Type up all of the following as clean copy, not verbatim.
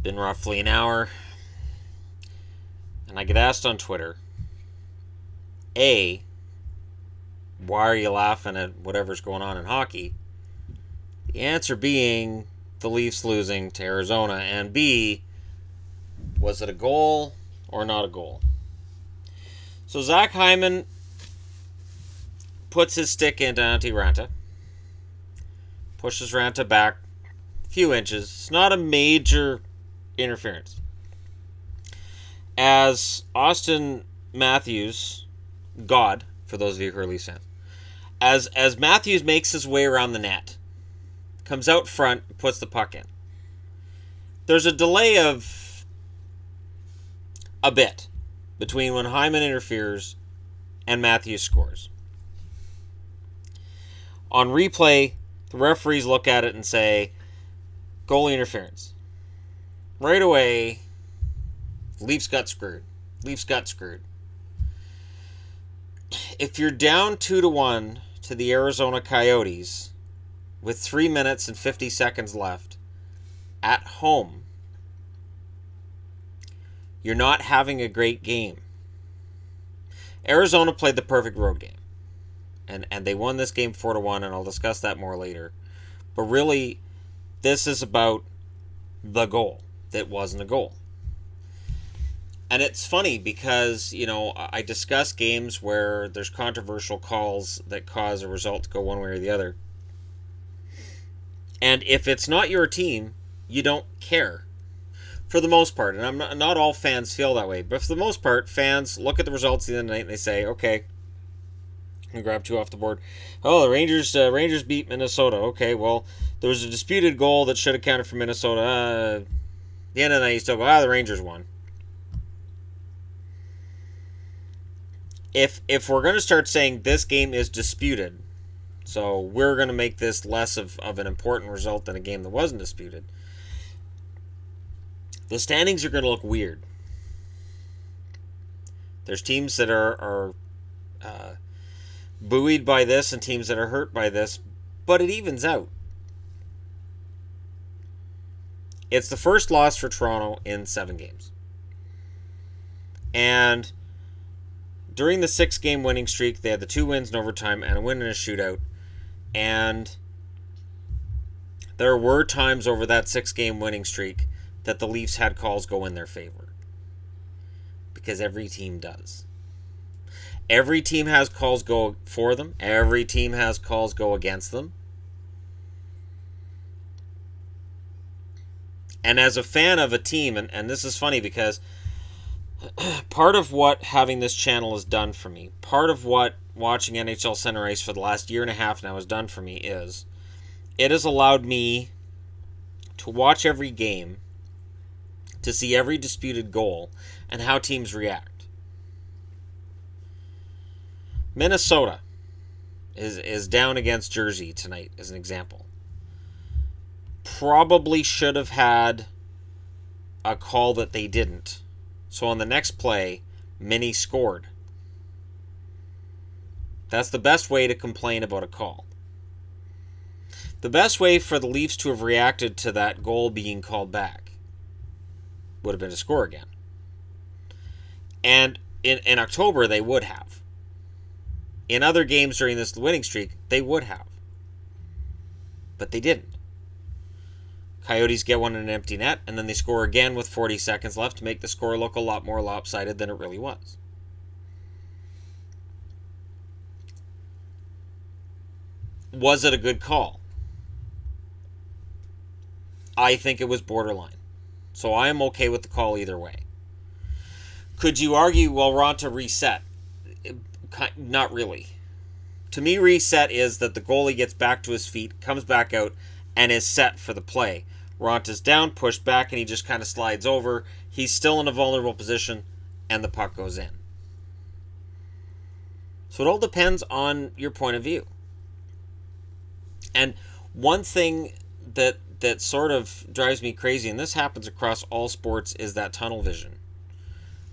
been roughly an hour, and I get asked on Twitter, A, why are you laughing at whatever's going on in hockey? The answer being the Leafs losing to Arizona, and B, was it a goal or not a goal? So Zach Hyman puts his stick into Antti Ranta, pushes Ranta back a few inches. It's not a major interference. As Austin Matthews, God, for those of you who are Leafs fans, as Matthews makes his way around the net, comes out front, puts the puck in. There's a delay of a bit between when Hyman interferes and Matthews scores. On replay, the referees look at it and say, goalie interference. Right away, Leafs got screwed. Leafs got screwed. If you're down 2-1 to the Arizona Coyotes with 3 minutes and 50 seconds left at home, you're not having a great game. Arizona played the perfect road game. And they won this game 4-1, and I'll discuss that more later. But really, this is about the goal that wasn't a goal. And it's funny because, I discuss games where there's controversial calls that cause a result to go one way or the other. And if it's not your team, you don't care. For the most part, and not all fans feel that way, but for the most part, fans look at the results at the end of the night and they say, okay, I'm going to grab two off the board. Oh, the Rangers beat Minnesota. Okay, well, there was a disputed goal that should have counted for Minnesota. At the end of the night, you still go, the Rangers won. If we're going to start saying this game is disputed, so we're going to make this less of an important result than a game that wasn't disputed, the standings are going to look weird. There's teams that are buoyed by this and teams that are hurt by this, but it evens out. It's the first loss for Toronto in 7 games. And during the 6-game winning streak, they had the 2 wins in overtime and a win in a shootout. And there were times over that 6-game winning streak that the Leafs had calls go in their favor. Because every team does. Every team has calls go for them. Every team has calls go against them. And as a fan of a team, and this is funny because part of what having this channel has done for me, part of what watching NHL Center Ice for the last year and a half now has done for me is it has allowed me to watch every game, to see every disputed goal, and how teams react. Minnesota is down against Jersey tonight, as an example. Probably should have had a call that they didn't. So on the next play, Minnie scored. That's the best way to complain about a call. The best way for the Leafs to have reacted to that goal being called back would have been to score again. And in October, they would have. In other games during this winning streak, they would have. But they didn't. Coyotes get one in an empty net, and then they score again with 40 seconds left to make the score look a lot more lopsided than it really was. Was it a good call? I think it was borderline. So I am okay with the call either way. Could you argue, well, Ranta reset? Not really. To me, reset is that the goalie gets back to his feet, comes back out, and is set for the play. Ronta's down, pushed back, and he just kind of slides over. He's still in a vulnerable position, and the puck goes in. So it all depends on your point of view. And one thing that sort of drives me crazy, and this happens across all sports, is that tunnel vision.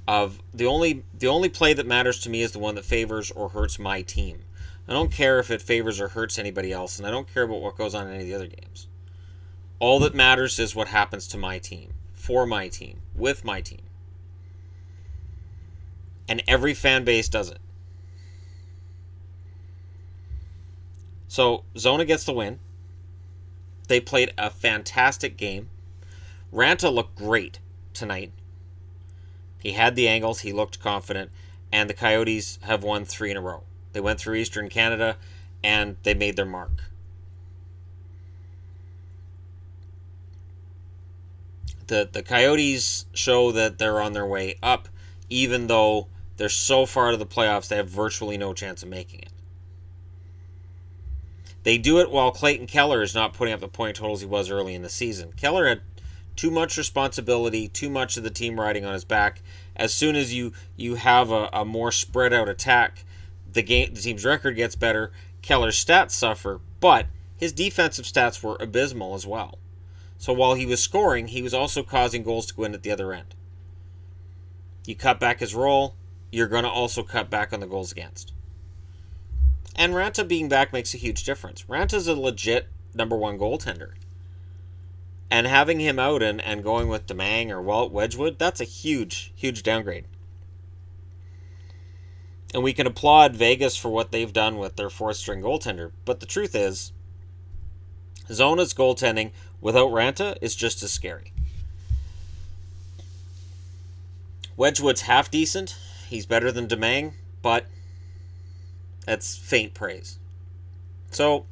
Of the only play that matters to me is the one that favors or hurts my team. I don't care if it favors or hurts anybody else, and I don't care about what goes on in any of the other games. All that matters is what happens to my team. for my team, with my team. And every fan base does it. So, Zona gets the win. They played a fantastic game. Ranta looked great tonight. He had the angles. He looked confident. And the Coyotes have won 3 in a row. They went through Eastern Canada, and they made their mark. The Coyotes show that they're on their way up, even though they're so far out of the playoffs, they have virtually no chance of making it. They do it while Clayton Keller is not putting up the point totals he was early in the season. Keller had too much responsibility, too much of the team riding on his back. As soon as you have a more spread out attack, the team's record gets better. Keller's stats suffer, but his defensive stats were abysmal as well. So while he was scoring, he was also causing goals to go in at the other end. You cut back his role, you're going to also cut back on the goals against. And Ranta being back makes a huge difference. Ranta's a legit #1 goaltender. And having him out and going with Demang or Wedgwood, that's a huge, huge downgrade. And we can applaud Vegas for what they've done with their 4th-string goaltender. But the truth is, Zona's goaltending without Ranta is just as scary. Wedgwood's half decent. He's better than Demang, but that's faint praise. So,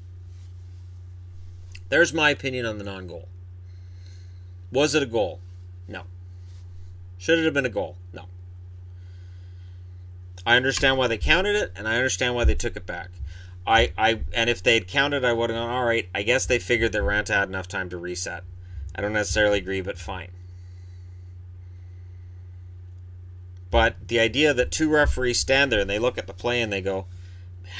there's my opinion on the non-goal. Was it a goal? No. Should it have been a goal? No. I understand why they counted it, and I understand why they took it back. And if they had counted, I would have gone, all right, I guess they figured that Ranta had enough time to reset. I don't necessarily agree, but fine. But the idea that 2 referees stand there and they look at the play and they go,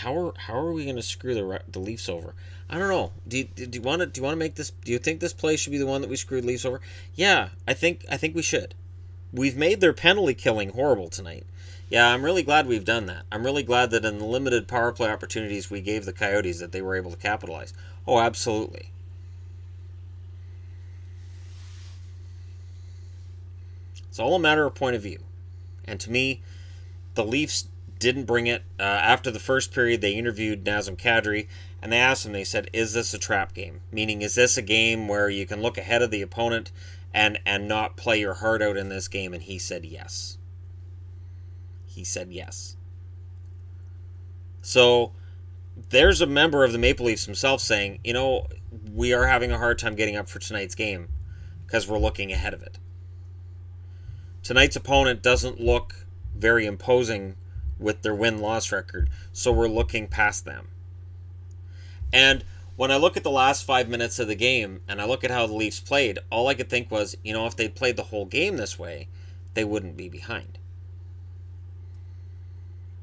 how are we going to screw the Leafs over? I don't know. Do you want to make this? Do you think this play should be the one that we screwed Leafs over? Yeah, I think we should. We've made their penalty killing horrible tonight. Yeah, I'm really glad we've done that. I'm really glad that in the limited power play opportunities we gave the Coyotes that they were able to capitalize. Oh, absolutely. It's all a matter of point of view. And to me, the Leafs didn't bring it. After the first period, they interviewed Nazem Kadri, and they asked him, they said, is this a trap game? Meaning, is this a game where you can look ahead of the opponent and not play your heart out in this game? And he said yes. He said yes. So, there's a member of the Maple Leafs himself saying, you know, we are having a hard time getting up for tonight's game because we're looking ahead of it. Tonight's opponent doesn't look very imposing with their win-loss record, so we're looking past them. And when I look at the last 5 minutes of the game, and I look at how the Leafs played, all I could think was, you know, if they played the whole game this way, they wouldn't be behind.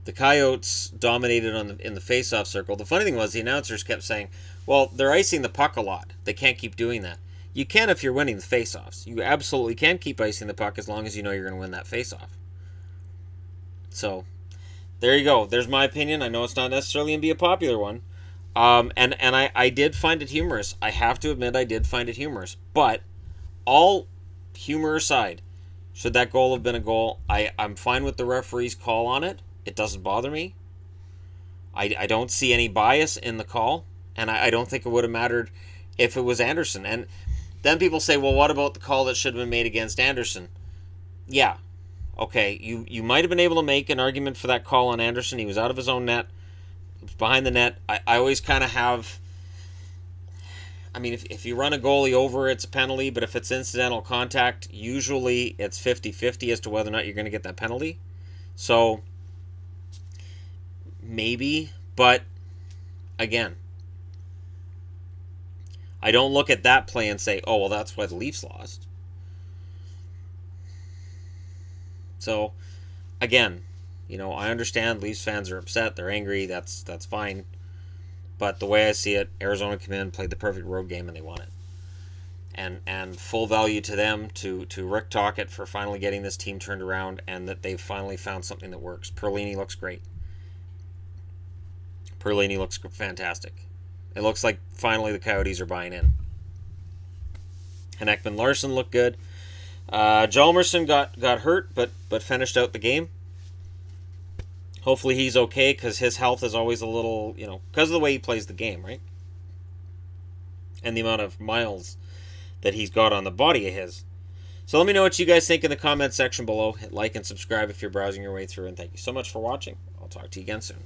The Coyotes dominated in the face-off circle. The funny thing was the announcers kept saying, well, they're icing the puck a lot. They can't keep doing that. You can if you're winning the face-offs. You absolutely can keep icing the puck as long as you know you're going to win that face-off. So, there you go. There's my opinion. I know it's not necessarily going to be a popular one. And I did find it humorous. I have to admit I did find it humorous. But, all humor aside, should that goal have been a goal? I'm fine with the referee's call on it. It doesn't bother me. I don't see any bias in the call. And I don't think it would have mattered if it was Anderson. And then people say, well, what about the call that should have been made against Anderson? Yeah. Okay, you might have been able to make an argument for that call on Anderson. He was out of his own net. It was behind the net. I always kind of have... I mean, if you run a goalie over, it's a penalty. But if it's incidental contact, usually it's 50-50 as to whether or not you're going to get that penalty. So, maybe. But, again, I don't look at that play and say, oh, well, that's why the Leafs lost. So, again, you know, I understand Leafs fans are upset. They're angry. That's fine. But the way I see it, Arizona came in, played the perfect road game, and they won it. And full value to them, to Rick Tocchet for finally getting this team turned around, and that they've finally found something that works. Perlini looks great. Perlini looks fantastic. It looks like finally the Coyotes are buying in. And Ekman Larson looked good. Jalmerson got hurt, but finished out the game. Hopefully he's okay, because his health is always a little, because of the way he plays the game, right? And the amount of miles that he's got on the body of his. So let me know what you guys think in the comment section below. Hit like and subscribe if you're browsing your way through. And thank you so much for watching. I'll talk to you again soon.